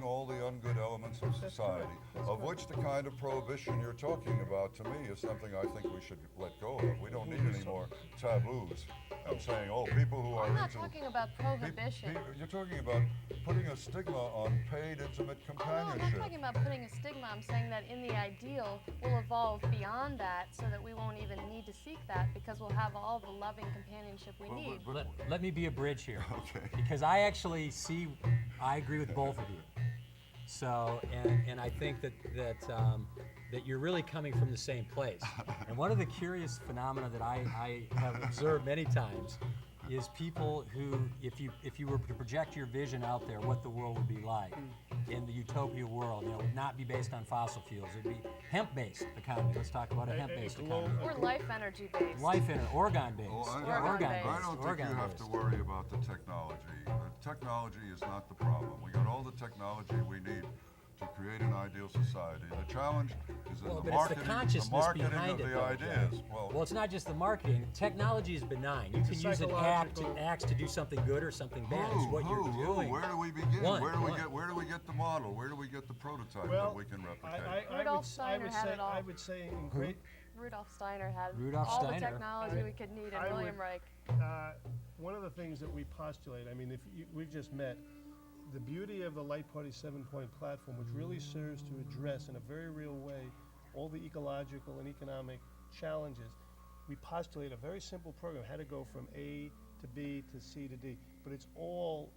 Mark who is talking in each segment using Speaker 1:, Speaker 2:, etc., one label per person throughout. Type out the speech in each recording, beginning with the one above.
Speaker 1: all the ungood elements of society, of which the kind of prohibition you're talking about to me is something I think we should let go of. We don't need any more taboos. I'm saying, oh, people who are
Speaker 2: I'm not
Speaker 1: into...
Speaker 2: talking about prohibition.
Speaker 1: You're talking about putting a stigma on paid intimate
Speaker 2: Oh, no, I'm
Speaker 1: companionship.
Speaker 2: not talking about putting a stigma. I'm saying that in the ideal, we'll evolve beyond that so that we won't even need to seek that because we'll have all the loving companionship we need.
Speaker 3: Let me be a bridge here.
Speaker 1: Okay.
Speaker 3: Because I actually I agree with both of you. So, and I think that you're really coming from the same place. And one of the curious phenomena that I have observed many times is people who, if you were to project your vision out there, what the world would be like in the utopia world, it would not be based on fossil fuels. It would be hemp-based economy. Let's talk about a hemp-based economy.
Speaker 2: Or life energy based.
Speaker 3: Life energy, organ-based.
Speaker 1: Well,
Speaker 2: Organ-based.
Speaker 1: I don't think you have to worry about the technology. The technology is not the problem. We got all the technology we need to create an ideal society. The challenge is in
Speaker 3: Well,
Speaker 1: the
Speaker 3: but it's the
Speaker 1: marketing,
Speaker 3: consciousness
Speaker 1: of
Speaker 3: behind
Speaker 1: the
Speaker 3: it, though,
Speaker 1: ideas.
Speaker 3: Jeff. Well, it's not just the marketing. Technology is benign. You can use an axe to do something good or something bad. It's what you're doing.
Speaker 1: Where do we begin?
Speaker 3: One.
Speaker 1: Where do we get the model? Where do we get the prototype that we can replicate?
Speaker 2: Rudolf Steiner had it all.
Speaker 4: I would say in great.
Speaker 2: Rudolf Steiner had
Speaker 3: Rudolf
Speaker 2: all
Speaker 3: Steiner.
Speaker 2: the technology we could need, and
Speaker 4: I
Speaker 2: William
Speaker 4: would-
Speaker 2: Reich.
Speaker 4: One of the things that we postulate, I mean, we've just met, the beauty of the Light Party 7-point platform, which really serves to address in a very real way all the ecological and economic challenges. We postulate a very simple program, how to go from A to B to C to D, but it's all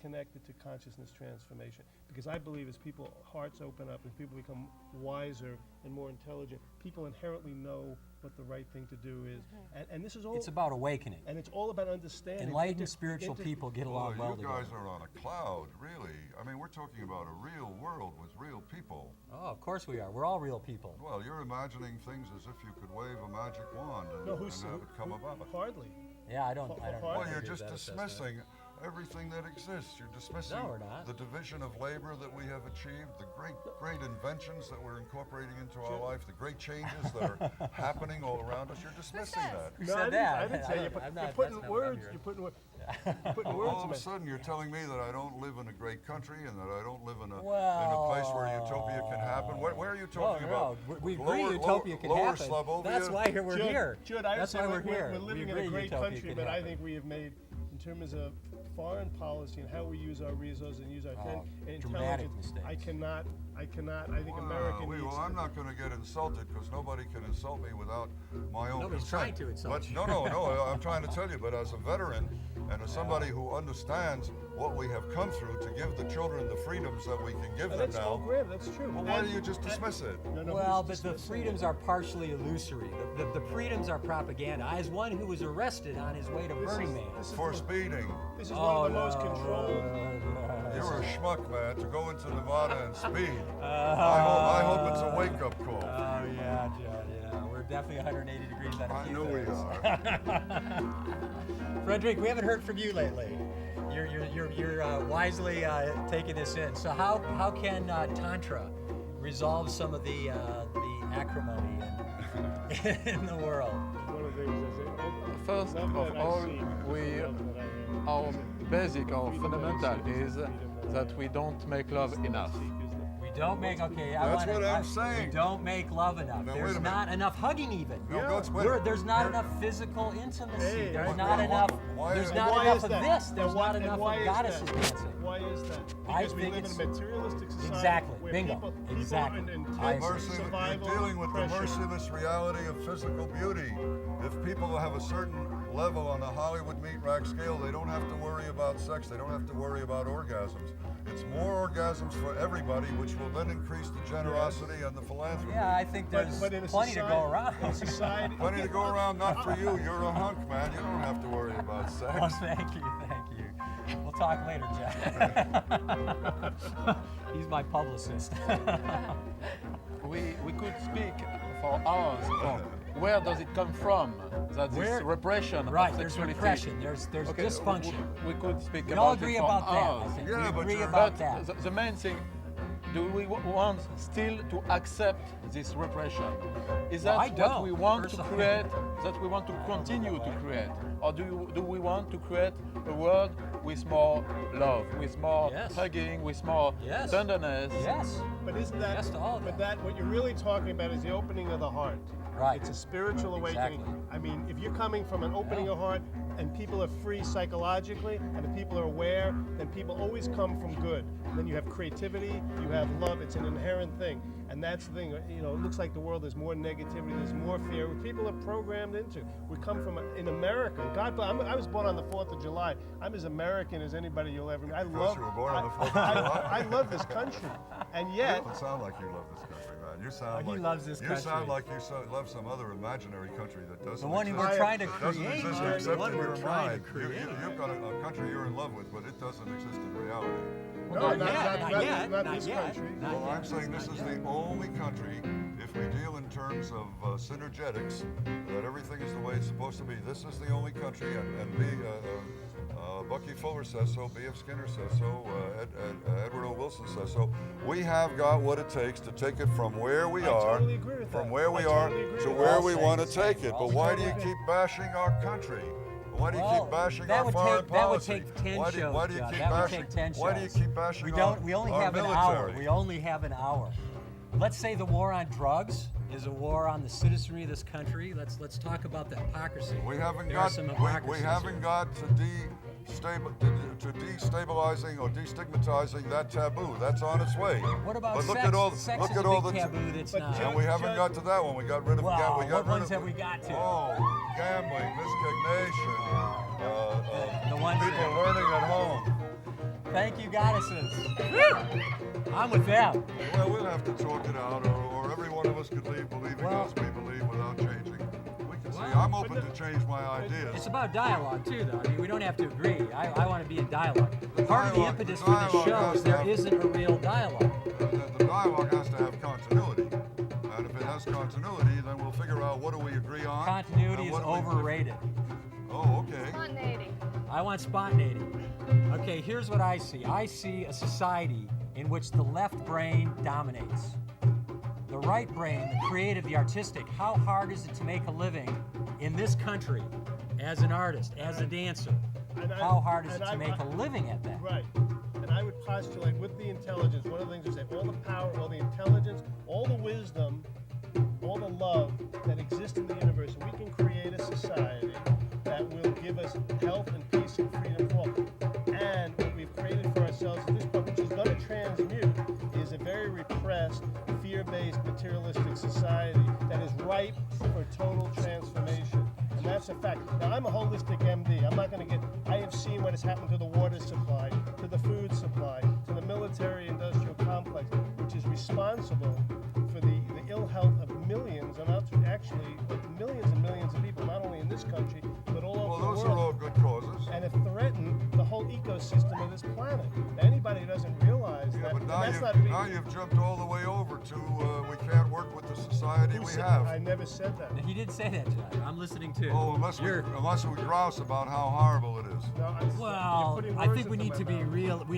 Speaker 4: connected to consciousness transformation. Because I believe as people's hearts open up, as people become wiser and more intelligent, people inherently know what the right thing to do is. And this is all.
Speaker 3: It's about awakening.
Speaker 4: And it's all about understanding.
Speaker 3: Enlightened spiritual people get along well
Speaker 1: you
Speaker 3: together.
Speaker 1: guys are on a cloud, really. I mean, we're talking about a real world with real people.
Speaker 3: Oh, of course we are. We're all real people.
Speaker 1: Well, you're imagining things as if you could wave a magic wand and have it come about.
Speaker 4: Hardly.
Speaker 3: Yeah, I don't.
Speaker 1: Well, you're
Speaker 3: agree with
Speaker 1: just
Speaker 3: that assessment.
Speaker 1: dismissing everything that exists. You're dismissing
Speaker 3: No, we're not.
Speaker 1: the division of labor that we have achieved, the great inventions that we're incorporating into our life, the great changes that are happening all around us. You're dismissing that.
Speaker 3: Who
Speaker 4: No,
Speaker 3: said
Speaker 4: I
Speaker 3: that?
Speaker 4: didn't say you're
Speaker 3: I'm not-
Speaker 4: putting
Speaker 3: that's not what I'm
Speaker 4: words.
Speaker 3: hearing.
Speaker 4: You're putting words
Speaker 1: All
Speaker 4: in
Speaker 1: of a
Speaker 4: my.
Speaker 1: sudden, you're telling me that I don't live in a great country and that I don't live in a place where
Speaker 3: Well,
Speaker 1: utopia can happen. Where are you talking
Speaker 3: no,
Speaker 1: about?
Speaker 3: we agree utopia can
Speaker 1: lower
Speaker 3: happen.
Speaker 1: Slobovia?
Speaker 3: That's why we're here.
Speaker 4: Judd, I would
Speaker 3: That's
Speaker 4: say
Speaker 3: why we're here.
Speaker 4: We're living
Speaker 3: We
Speaker 4: in a
Speaker 3: agree
Speaker 4: great
Speaker 3: utopia
Speaker 4: country,
Speaker 3: can
Speaker 4: but I
Speaker 3: happen.
Speaker 4: think we have made, in terms of foreign policy and how we use our resources and use our
Speaker 3: dramatic
Speaker 4: intelligence,
Speaker 3: mistakes.
Speaker 4: I cannot. I think America needs.
Speaker 1: Well, I'm not going to get insulted because nobody can insult me without my own
Speaker 3: Nobody's
Speaker 1: consent.
Speaker 3: trying to insult
Speaker 1: But
Speaker 3: you.
Speaker 1: no, I'm trying to tell you. But as a veteran and as somebody who understands what we have come through to give the children the freedoms that we can give them
Speaker 4: That's all
Speaker 1: now,
Speaker 4: great. That's true.
Speaker 1: well, why do you just dismiss it?
Speaker 4: No,
Speaker 3: Well,
Speaker 4: who's
Speaker 3: but the
Speaker 4: dismissing
Speaker 3: freedoms
Speaker 4: it?
Speaker 3: are partially illusory. The freedoms are propaganda. As one who was arrested on his way to Burning Man.
Speaker 1: For speeding.
Speaker 4: This is one of the most controlled.
Speaker 1: You're a schmuck, man, to go into Nevada and speed. I hope it's a wake-up call.
Speaker 3: Oh yeah, Judd. Yeah, we're definitely 180 degrees out of
Speaker 1: I
Speaker 3: few
Speaker 1: know we
Speaker 3: things.
Speaker 1: are.
Speaker 3: Frederick, we haven't heard from you lately. You're wisely taking this in. So how can Tantra resolve some of the acrimony in the world?
Speaker 4: One of the things I say.
Speaker 5: First
Speaker 4: Love
Speaker 5: of
Speaker 4: that I
Speaker 5: all,
Speaker 4: see, love that I am.
Speaker 5: our basic or fundamental is that we don't make love enough.
Speaker 3: We don't make
Speaker 1: That's what I'm saying.
Speaker 3: We don't make love enough.
Speaker 1: Now, wait
Speaker 3: There's
Speaker 1: a
Speaker 3: not enough hugging even.
Speaker 1: No, wait.
Speaker 3: There's not enough physical intimacy.
Speaker 4: Hey,
Speaker 3: There's
Speaker 4: why-
Speaker 3: not
Speaker 1: why-
Speaker 3: enough.
Speaker 1: why-
Speaker 3: There's
Speaker 1: and
Speaker 3: not
Speaker 4: why
Speaker 3: enough
Speaker 4: is
Speaker 3: of
Speaker 4: that?
Speaker 3: this. There's
Speaker 4: And why-
Speaker 3: not
Speaker 4: and
Speaker 3: enough
Speaker 4: why
Speaker 3: of
Speaker 4: is
Speaker 3: goddesses
Speaker 4: that?
Speaker 3: dancing.
Speaker 4: Why is that?
Speaker 3: I
Speaker 4: Because we
Speaker 3: think
Speaker 4: live in
Speaker 3: it's-
Speaker 4: a materialistic society
Speaker 3: Exactly.
Speaker 4: where
Speaker 3: Bingo.
Speaker 4: people
Speaker 3: Exactly.
Speaker 4: are in
Speaker 3: I
Speaker 4: intense
Speaker 3: agree.
Speaker 4: survival
Speaker 1: You're dealing with the
Speaker 4: pressure.
Speaker 1: merciless reality of physical beauty. If people have a certain level on the Hollywood meat rack scale, they don't have to worry about sex. They don't have to worry about orgasms. It's more orgasms for everybody, which will then increase the generosity and the philanthropy.
Speaker 3: Yeah, I think there's
Speaker 4: But in a
Speaker 3: plenty to
Speaker 4: society-
Speaker 3: go around.
Speaker 4: In a society,
Speaker 1: Plenty to go around, not for you. You're a hunk, man. You don't have to worry about sex.
Speaker 3: Oh, thank you. We'll talk later, Jeff. He's my publicist.
Speaker 5: We could speak for hours on where does it come from, that this repression
Speaker 3: Right,
Speaker 5: of
Speaker 3: there's
Speaker 5: sexuality.
Speaker 3: repression, there's
Speaker 5: Okay,
Speaker 3: dysfunction.
Speaker 5: we could speak
Speaker 3: We all
Speaker 5: about
Speaker 3: agree
Speaker 5: it for
Speaker 3: about that. I
Speaker 5: hours.
Speaker 3: think
Speaker 1: Yeah,
Speaker 3: we
Speaker 1: but
Speaker 3: agree
Speaker 1: you're-
Speaker 3: about
Speaker 5: But
Speaker 3: that.
Speaker 5: the main thing, do we want still to accept this repression? Is that
Speaker 3: Well, I
Speaker 5: what
Speaker 3: don't,
Speaker 5: we want to
Speaker 3: personally.
Speaker 5: create? That we want to continue to create, or do we want to create a world with more love, with more
Speaker 3: Yes.
Speaker 5: hugging, with more
Speaker 3: Yes.
Speaker 5: tenderness?
Speaker 3: Yes.
Speaker 4: But isn't that,
Speaker 3: Yes to all of
Speaker 4: but
Speaker 3: that.
Speaker 4: what you're really talking about is the opening of the heart.
Speaker 3: Right.
Speaker 4: It's a spiritual awakening.
Speaker 3: Exactly.
Speaker 4: I mean, if you're coming from an opening of heart and people are free psychologically and the people are aware, then people always come from good. And then you have creativity, you have love, it's an inherent thing. And that's the thing, you know, it looks like the world, there's more negativity, there's more fear, which people are programmed into. We come from, in America, I was born on the 4th of July. I'm as American as anybody you'll ever meet.
Speaker 1: Of course you were born on the 4th of July.
Speaker 4: I love this country. And
Speaker 1: You
Speaker 4: yet,
Speaker 1: don't sound like you love this country, man. You sound
Speaker 3: He
Speaker 1: like
Speaker 3: loves this
Speaker 1: you
Speaker 3: country.
Speaker 1: sound like you love some other imaginary country that doesn't
Speaker 3: The one
Speaker 1: exist.
Speaker 3: we're trying to
Speaker 1: doesn't
Speaker 3: create,
Speaker 1: exist
Speaker 3: Mark, the
Speaker 1: except
Speaker 3: one
Speaker 1: in
Speaker 3: we're
Speaker 1: your
Speaker 3: trying to
Speaker 1: mind.
Speaker 3: create.
Speaker 1: You've got a country you're in love with, but it doesn't exist in reality.
Speaker 4: no,
Speaker 3: Not yet,
Speaker 4: not
Speaker 3: not
Speaker 4: this
Speaker 3: yet.
Speaker 4: country.
Speaker 3: Not
Speaker 1: Well,
Speaker 3: yet.
Speaker 1: I'm saying this is the only country, if we deal in terms of synergetics, that everything is the way it's supposed to be. This is the only country, and Bucky Fuller says so, B.F. Skinner says so, Edward O. Wilson says so. We have got what it takes to take it from where we
Speaker 4: I
Speaker 1: are,
Speaker 4: totally agree with
Speaker 1: from
Speaker 4: that.
Speaker 1: where we
Speaker 4: I
Speaker 1: are
Speaker 4: totally agree
Speaker 1: to
Speaker 4: with
Speaker 1: where
Speaker 4: that.
Speaker 1: we
Speaker 3: We're all
Speaker 1: want to
Speaker 3: saying the
Speaker 1: take
Speaker 3: same.
Speaker 1: it.
Speaker 3: We're
Speaker 1: But
Speaker 3: all
Speaker 1: why do
Speaker 4: saying
Speaker 1: you
Speaker 4: the
Speaker 1: keep bashing our country? Why do you
Speaker 3: Well,
Speaker 1: keep bashing
Speaker 3: that
Speaker 1: our
Speaker 3: would
Speaker 1: foreign
Speaker 3: take- that would
Speaker 1: policy?
Speaker 3: take 10
Speaker 1: why do
Speaker 3: shows,
Speaker 1: you
Speaker 3: John.
Speaker 1: keep
Speaker 3: That would
Speaker 1: bashing?
Speaker 3: take 10
Speaker 1: Why do you
Speaker 3: shows.
Speaker 1: keep bashing
Speaker 3: We only
Speaker 1: our
Speaker 3: have an
Speaker 1: military?
Speaker 3: hour. We only have an hour. Let's say the war on drugs is a war on the citizenry of this country. Let's talk about the hypocrisy.
Speaker 1: We haven't
Speaker 3: There are
Speaker 1: got
Speaker 3: some
Speaker 1: we
Speaker 3: hypocrisies
Speaker 1: haven't
Speaker 3: here.
Speaker 1: got to destabilizing or destigmatizing that taboo. That's on its way.
Speaker 3: What about
Speaker 1: but
Speaker 3: sex?
Speaker 1: look at all
Speaker 3: Sex
Speaker 1: look
Speaker 3: is
Speaker 1: at
Speaker 3: a
Speaker 1: all
Speaker 3: big
Speaker 1: the
Speaker 3: taboo that's
Speaker 4: But
Speaker 3: not.
Speaker 4: John-
Speaker 1: and we haven't got to that one. We got rid of
Speaker 3: Wow,
Speaker 1: we got
Speaker 3: what
Speaker 1: rid
Speaker 3: ones
Speaker 1: of,
Speaker 3: have we got to?
Speaker 1: Oh, gambling, miscognation,
Speaker 3: The ones
Speaker 1: people
Speaker 3: that-
Speaker 1: learning at home.
Speaker 3: Thank you, goddesses. I'm with them.
Speaker 1: Well, we'll have to talk it out, or every one of us could leave believing
Speaker 3: Well-
Speaker 1: as we believe without changing. We can see.
Speaker 3: Well,
Speaker 1: I'm open to change my
Speaker 3: It's
Speaker 1: ideas.
Speaker 3: about dialogue too, though. I mean, we don't have to agree. I want to be in dialogue. Part of the
Speaker 1: dialogue-
Speaker 3: impetus
Speaker 1: the
Speaker 3: for the
Speaker 1: dialogue
Speaker 3: show
Speaker 1: has
Speaker 3: is
Speaker 1: to
Speaker 3: there
Speaker 1: have-
Speaker 3: isn't a real dialogue.
Speaker 1: The dialogue has to have continuity, and if it has continuity, then we'll figure out what do we agree on.
Speaker 3: Continuity
Speaker 1: and
Speaker 3: is
Speaker 1: what do we-
Speaker 3: overrated.
Speaker 1: Oh, okay.
Speaker 2: Spontaneity.
Speaker 3: I want spontaneity. Okay, here's what I see. I see a society in which the left brain dominates. The right brain, the creative, the artistic, how hard is it to make a living in this country as an artist, as a dancer?
Speaker 4: And I-
Speaker 3: How hard is it
Speaker 4: and
Speaker 3: to
Speaker 4: I-
Speaker 3: make a living at that?
Speaker 4: Right. And I would postulate with the intelligence, one of the things we say, all the power, all the intelligence, all the wisdom, all the love that exists in the universe, we can create a society that will give us health and peace and freedom for all. And what we've created for ourselves at this point, which is going to transmute, is a very repressed, fear-based, materialistic society that is ripe for total transformation. And that's a fact. Now, I'm a holistic MD. I'm not going to I have seen what has happened to the water supply, to the food supply, to the military-industrial complex, which is responsible for the ill health of millions, and actually millions and millions of people, not only in this country, but all
Speaker 1: Well,
Speaker 4: over the
Speaker 1: those
Speaker 4: world.
Speaker 1: are all good causes.
Speaker 4: And have threatened the whole ecosystem of this planet. Now, anybody who doesn't realize
Speaker 1: Yeah,
Speaker 4: that,
Speaker 1: but
Speaker 4: and
Speaker 1: now
Speaker 4: that's
Speaker 1: you've,
Speaker 4: not being,
Speaker 1: now you've jumped all the way over to we can't work with the society
Speaker 4: Who
Speaker 1: we
Speaker 4: said-
Speaker 1: have.
Speaker 4: I never said that.
Speaker 3: He did say that, John. I'm listening too.
Speaker 1: Oh, unless we grouse about how horrible it is.
Speaker 4: No,
Speaker 3: Well,
Speaker 4: you're putting
Speaker 3: I
Speaker 4: words
Speaker 3: think we
Speaker 4: into
Speaker 3: need
Speaker 4: my
Speaker 3: to be
Speaker 4: mouth.
Speaker 3: real. We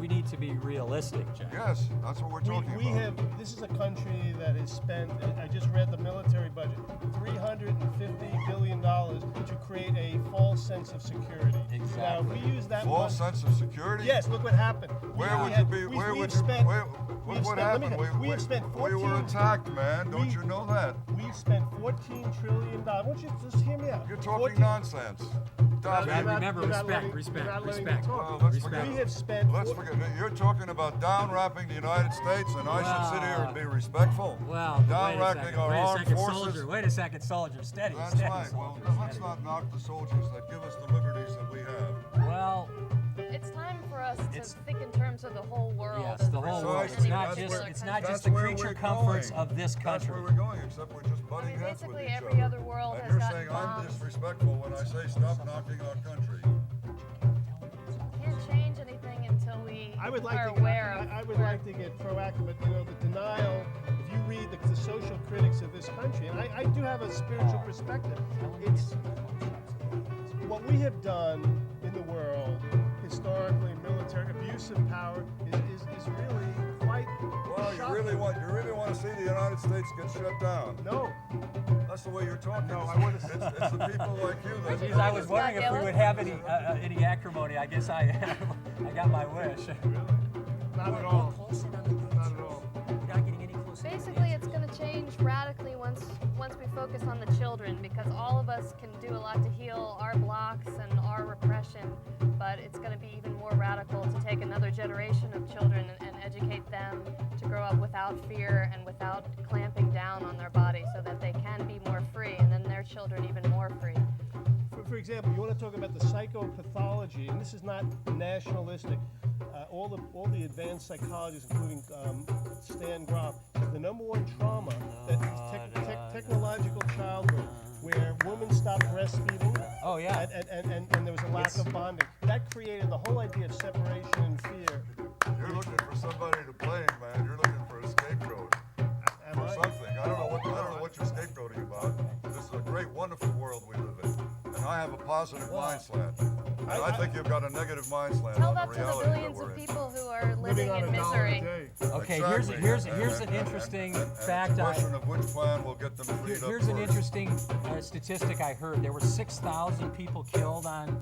Speaker 3: need to be realistic, John.
Speaker 1: Yes, that's what we're talking
Speaker 4: We
Speaker 1: about.
Speaker 4: have, this is a country that has spent, I just read the military budget, $350 billion to create a false sense of security.
Speaker 3: Exactly.
Speaker 4: Now, if we use that
Speaker 1: False
Speaker 4: money-
Speaker 1: sense of security.
Speaker 4: Yes, look what happened.
Speaker 1: Where
Speaker 4: We
Speaker 1: would
Speaker 4: had-
Speaker 1: you be?
Speaker 4: we-
Speaker 1: Where
Speaker 4: we've
Speaker 1: would you?
Speaker 4: spent-
Speaker 1: Where,
Speaker 4: we've
Speaker 1: what
Speaker 4: spent- let me
Speaker 1: happened?
Speaker 4: tell you, we have spent
Speaker 1: we were
Speaker 4: 14
Speaker 1: attacked, man. Don't
Speaker 4: we-
Speaker 1: you know that?
Speaker 4: We've spent $14 trillion. Why don't you just hear me out?
Speaker 1: You're talking
Speaker 4: 14
Speaker 1: nonsense. Stop
Speaker 4: You're
Speaker 1: it.
Speaker 4: not-
Speaker 3: Remember,
Speaker 4: you're not
Speaker 3: respect,
Speaker 4: letting-
Speaker 3: respect,
Speaker 4: you're not letting me
Speaker 3: respect.
Speaker 4: talk.
Speaker 1: Well, let's
Speaker 3: Respect.
Speaker 1: forget.
Speaker 4: We have spent.
Speaker 1: Let's forget. You're talking about down wrapping the United States, and I should sit here and be respectful.
Speaker 3: Well,
Speaker 1: down
Speaker 3: wait a
Speaker 1: wrapping
Speaker 3: second.
Speaker 1: our
Speaker 3: Wait a
Speaker 1: armed
Speaker 3: second,
Speaker 1: forces.
Speaker 3: soldier. Wait a second, soldier. Steady,
Speaker 1: That's
Speaker 3: steady,
Speaker 1: right. Well,
Speaker 3: soldier,
Speaker 1: let's
Speaker 3: steady.
Speaker 1: not knock the soldiers that give us the liberties that we have.
Speaker 3: Well,
Speaker 2: It's time for us to
Speaker 3: It's-
Speaker 2: think in terms of the whole world.
Speaker 3: yes,
Speaker 2: and
Speaker 3: the
Speaker 2: not
Speaker 3: whole
Speaker 1: So
Speaker 3: world.
Speaker 1: I
Speaker 3: It's
Speaker 1: see.
Speaker 3: not
Speaker 1: That's
Speaker 3: just
Speaker 1: where-
Speaker 3: it's not
Speaker 1: that's
Speaker 3: just the
Speaker 1: where
Speaker 3: creature
Speaker 1: we're
Speaker 3: comforts
Speaker 1: going.
Speaker 3: of this
Speaker 1: That's
Speaker 3: country.
Speaker 1: where we're going, except we're just
Speaker 2: I
Speaker 1: butting
Speaker 2: mean,
Speaker 1: heads with
Speaker 2: basically
Speaker 1: each
Speaker 2: every
Speaker 1: other.
Speaker 2: other world
Speaker 1: And
Speaker 2: has
Speaker 1: you're
Speaker 2: gotten
Speaker 1: saying I'm
Speaker 2: bombed.
Speaker 1: disrespectful when I say stop knocking our country.
Speaker 2: Can't change anything until we
Speaker 4: I would like
Speaker 2: are
Speaker 4: to.
Speaker 2: aware of.
Speaker 4: I would
Speaker 2: where-
Speaker 4: like to get proactive, but the denial. If you read the social critics of this country, and I do have a spiritual perspective. It's what we have done in the world, historically, military abuse of power, is really quite
Speaker 1: really want to see the United States get shut down.
Speaker 4: No,
Speaker 1: That's the way you're talking.
Speaker 4: No, I
Speaker 1: It's-
Speaker 4: wouldn't-
Speaker 1: It's the people like you that.
Speaker 3: Geez, I was
Speaker 2: Scott
Speaker 3: wondering if we
Speaker 2: Gillis?
Speaker 3: would have any acrimony. I guess I got my wish.
Speaker 4: not at all. Not at all.
Speaker 3: We're not getting any closer.
Speaker 2: Basically, it's going to change radically once we focus on the children, because all of us can do a lot to heal our blocks and our repression, but it's going to be even more radical to take another generation of children and educate them to grow up without fear and without clamping down on their body, so that they can be more free, and then their children even more free.
Speaker 4: For example, you want to talk about the psychopathology, and this is not nationalistic. All the advanced psychologists, including Stan Grof, the number one trauma that is technological childhood, where women stopped breastfeeding.
Speaker 3: Oh, yeah.
Speaker 4: And there was a lack of bonding. That created the whole idea of separation and fear.
Speaker 1: You're looking for somebody to blame, man. You're looking for a scapegoat
Speaker 4: Am
Speaker 1: for
Speaker 4: I?
Speaker 1: something. I don't know what you're scapegoating about. This is a great, wonderful world we live in, and I have a positive mind slant. And I think you've got a negative mind slant
Speaker 2: Tell
Speaker 1: on
Speaker 2: that
Speaker 1: the
Speaker 2: to the
Speaker 1: reality that
Speaker 2: billions
Speaker 1: we're
Speaker 2: of
Speaker 1: in.
Speaker 2: people who are living
Speaker 4: on
Speaker 2: in
Speaker 4: a dollar a
Speaker 2: misery.
Speaker 4: day.
Speaker 3: Okay,
Speaker 1: Exactly.
Speaker 3: here's an
Speaker 1: And
Speaker 3: interesting
Speaker 1: it's
Speaker 3: fact.
Speaker 1: a question of which plan will get them freed up
Speaker 3: Here's an
Speaker 1: first.
Speaker 3: interesting statistic I heard. There were 6,000 people killed on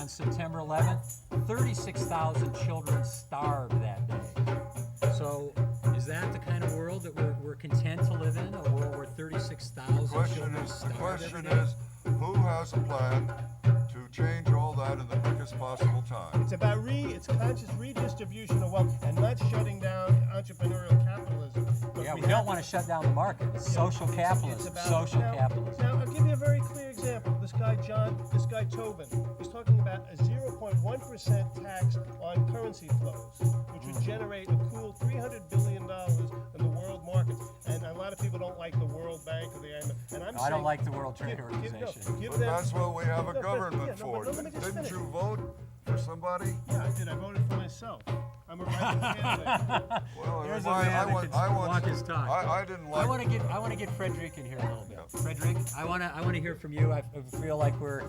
Speaker 3: September 11th. 36,000 children starved that day. So, is that the kind of world that we're content to live in? A world where 36,000 children
Speaker 1: The
Speaker 3: starve
Speaker 1: question
Speaker 3: every day?
Speaker 1: is, who has a plan to change all that in the quickest possible time?
Speaker 4: It's about it's conscious redistribution of wealth and not shutting down entrepreneurial capitalism. But
Speaker 3: Yeah, we
Speaker 4: have
Speaker 3: don't
Speaker 4: to-
Speaker 3: want to shut down the market. It's social capitalism. Social
Speaker 4: now,
Speaker 3: capitalism.
Speaker 4: Now, I'll give you a very clear example. This guy Tobin, was talking about a 0.1% tax on currency flows, which would generate a cool $300 billion in the world markets. And a lot of people don't like the World Bank or the IMF. And I'm
Speaker 3: I
Speaker 4: saying,
Speaker 3: don't like the World Trade
Speaker 4: give
Speaker 3: Organization.
Speaker 4: give
Speaker 1: But
Speaker 4: them.
Speaker 1: that's what we have a
Speaker 4: No, but-
Speaker 1: government
Speaker 4: yeah, no,
Speaker 1: for.
Speaker 4: but let me just
Speaker 1: Didn't
Speaker 4: finish.
Speaker 1: you vote for somebody?
Speaker 4: Yeah, I did. I voted for myself. I'm a writing candidate.
Speaker 1: Well,
Speaker 3: Here's a
Speaker 1: I
Speaker 3: man that
Speaker 1: want-
Speaker 3: can
Speaker 1: I want-
Speaker 3: walk his talk.
Speaker 1: I didn't like.
Speaker 3: I want to get Frederick in here a little bit. Frederick, I want to hear from you. I feel like we're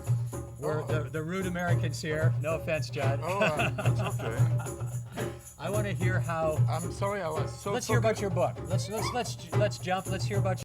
Speaker 3: the rude Americans here. No offense, Judd.
Speaker 5: Oh,
Speaker 1: It's okay.
Speaker 3: I want to hear how.
Speaker 5: I'm sorry, I was so
Speaker 3: Let's hear about your book. Let's jump. Let's hear about